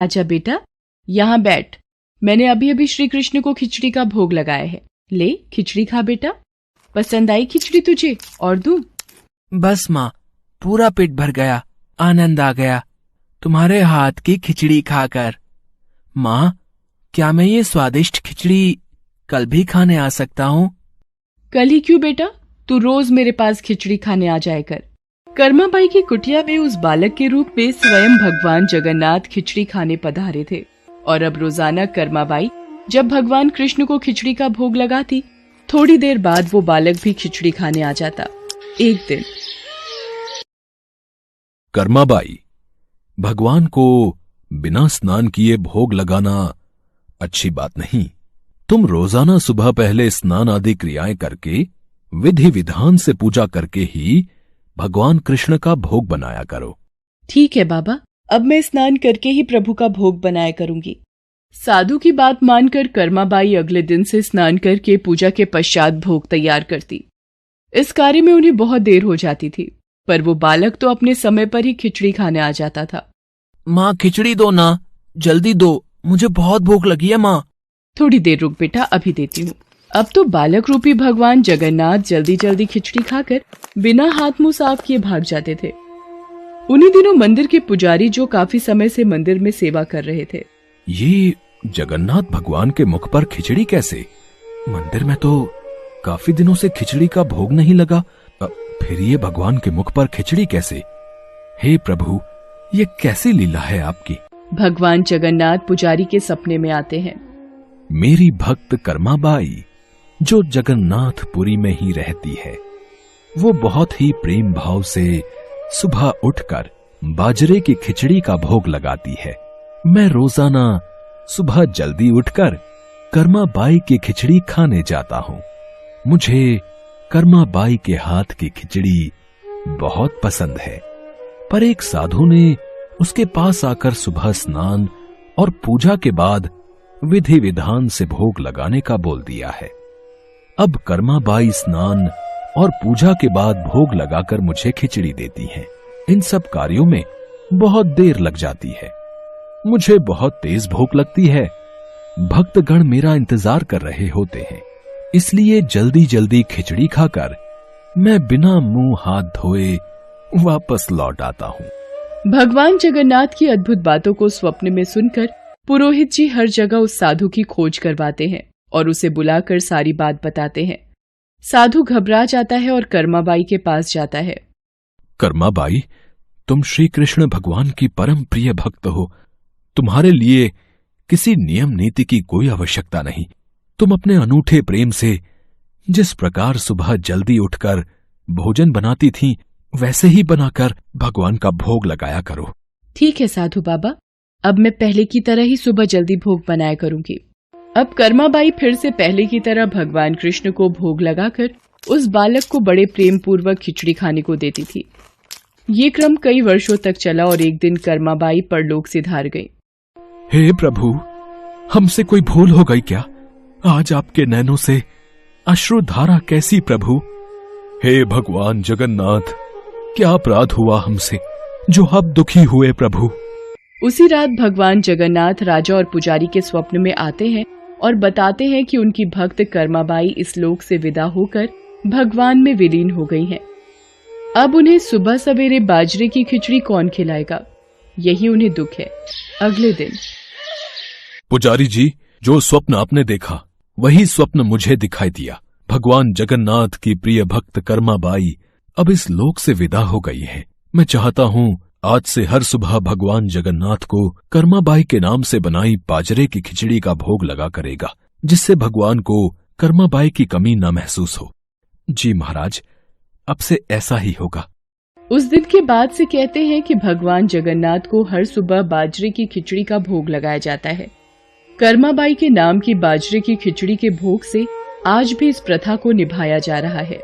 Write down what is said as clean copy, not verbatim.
आजा बेटा, यहाँ बैठ। मैंने अभी अभी श्री कृष्ण को खिचड़ी का भोग लगाया है। ले खिचड़ी खा बेटा। पसंद आई खिचड़ी तुझे? और दूं? बस माँ, पूरा पेट भर गया, आनंद आ गया तुम्हारे हाथ की खिचड़ी खाकर। माँ, क्या मैं ये स्वादिष्ट खिचड़ी कल भी खाने आ सकता हूँ? कल ही क्यों बेटा, तू रोज मेरे पास खिचड़ी खाने आ जाया कर। कर्माबाई की कुटिया में उस बालक के रूप में स्वयं भगवान जगन्नाथ खिचड़ी खाने पधारे थे और अब रोजाना कर्माबाई जब भगवान कृष्ण को खिचड़ी का भोग लगाती, थोड़ी देर बाद वो बालक भी खिचड़ी खाने आ जाता। एक दिन कर्माबाई, भगवान को बिना स्नान किए भोग लगाना अच्छी बात नहीं। तुम रोजाना सुबह पहले स्नान आदि क्रियाएं करके विधि विधान से पूजा करके ही भगवान कृष्ण का भोग बनाया करो। ठीक है बाबा, अब मैं स्नान करके ही प्रभु का भोग बनाया करूंगी। साधु की बात मानकर कर्माबाई अगले दिन से स्नान करके पूजा के पश्चात भोग तैयार करती। इस कार्य में उन्हें बहुत देर हो जाती थी, पर वो बालक तो अपने समय पर ही खिचड़ी खाने आ जाता था। माँ, खिचड़ी दो ना, जल्दी दो, मुझे बहुत भूख लगी है माँ। थोड़ी देर रुक बेटा, अभी देती हूँ। अब तो बालक रूपी भगवान जगन्नाथ जल्दी जल्दी खिचड़ी खाकर बिना हाथ मुंह साफ किए भाग जाते थे। उन्हीं दिनों मंदिर के पुजारी, जो काफी समय से मंदिर में सेवा कर रहे थे, ये जगन्नाथ भगवान के मुख पर खिचड़ी कैसे? मंदिर में तो काफी दिनों से खिचड़ी का भोग नहीं लगा, फिर ये भगवान के मुख पर खिचड़ी कैसे? हे प्रभु, ये कैसी लीला है आपकी? भगवान जगन्नाथ पुजारी के सपने में आते हैं। मेरी भक्त कर्माबाई, जो जगन्नाथपुरी में ही रहती है, वो बहुत ही प्रेम भाव से सुबह उठकर बाजरे की खिचड़ी का भोग लगाती है। मैं रोजाना सुबह जल्दी उठकर कर्माबाई की खिचड़ी खाने जाता हूँ। मुझे कर्माबाई के हाथ की खिचड़ी बहुत पसंद है। पर एक साधु ने उसके पास आकर सुबह स्नान और पूजा के बाद विधि विधान से भोग लगाने का बोल दिया है। अब कर्माबाई स्नान और पूजा के बाद भोग लगाकर मुझे खिचड़ी देती हैं। इन सब कार्यों में बहुत देर लग जाती है। मुझे बहुत तेज भूख लगती है। भक्तगण मेरा इंतजार कर रहे होते हैं, इसलिए जल्दी जल्दी खिचड़ी खाकर मैं बिना मुंह हाथ धोए वापस लौट आता हूँ। भगवान जगन्नाथ की अद्भुत बातों को स्वप्न में सुनकर पुरोहित जी हर जगह उस साधु की खोज करवाते हैं और उसे बुलाकर सारी बात बताते हैं। साधु घबरा जाता है और कर्माबाई के पास जाता है। कर्माबाई, तुम श्री कृष्ण भगवान की परम प्रिय भक्त हो। तुम्हारे लिए किसी नियम नीति की कोई आवश्यकता नहीं। तुम अपने अनूठे प्रेम से जिस प्रकार सुबह जल्दी उठकर भोजन बनाती थीं, वैसे ही बनाकर भगवान का भोग लगाया करो। ठीक है साधु बाबा, अब मैं पहले की तरह ही सुबह जल्दी भोग बनाया करूंगी। अब कर्माबाई फिर से पहले की तरह भगवान कृष्ण को भोग लगाकर उस बालक को बड़े प्रेम पूर्वक खिचड़ी खाने को देती थी। ये क्रम कई वर्षों तक चला और एक दिन कर्माबाई परलोक सिधार गई। हे प्रभु, हमसे कोई भूल हो गई क्या? आज आपके नैनों से अश्रुधारा कैसी प्रभु? हे भगवान जगन्नाथ, क्या अपराध हुआ हमसे जो अब दुखी हुए प्रभु? उसी रात भगवान जगन्नाथ राजा और पुजारी के स्वप्न में आते हैं और बताते हैं कि उनकी भक्त कर्माबाई इस लोक से विदा होकर भगवान में विलीन हो गई हैं। अब उन्हें सुबह सवेरे बाजरे की खिचड़ी कौन खिलाएगा, यही उन्हें दुख है। अगले दिन पुजारी जी, जो स्वप्न आपने देखा वही स्वप्न मुझे दिखाई दिया। भगवान जगन्नाथ की प्रिय भक्त कर्माबाई अब इस लोक से विदा हो गई है। मैं चाहता हूँ आज से हर सुबह भगवान जगन्नाथ को कर्माबाई के नाम से बनाई बाजरे की खिचड़ी का भोग लगा करेगा, जिससे भगवान को कर्माबाई की कमी न महसूस हो। जी महाराज, अब से ऐसा ही होगा। उस दिन के बाद से कहते हैं कि भगवान जगन्नाथ को हर सुबह बाजरे की खिचड़ी का भोग लगाया जाता है। कर्माबाई के नाम की बाजरे की खिचड़ी के भोग से आज भी इस प्रथा को निभाया जा रहा है।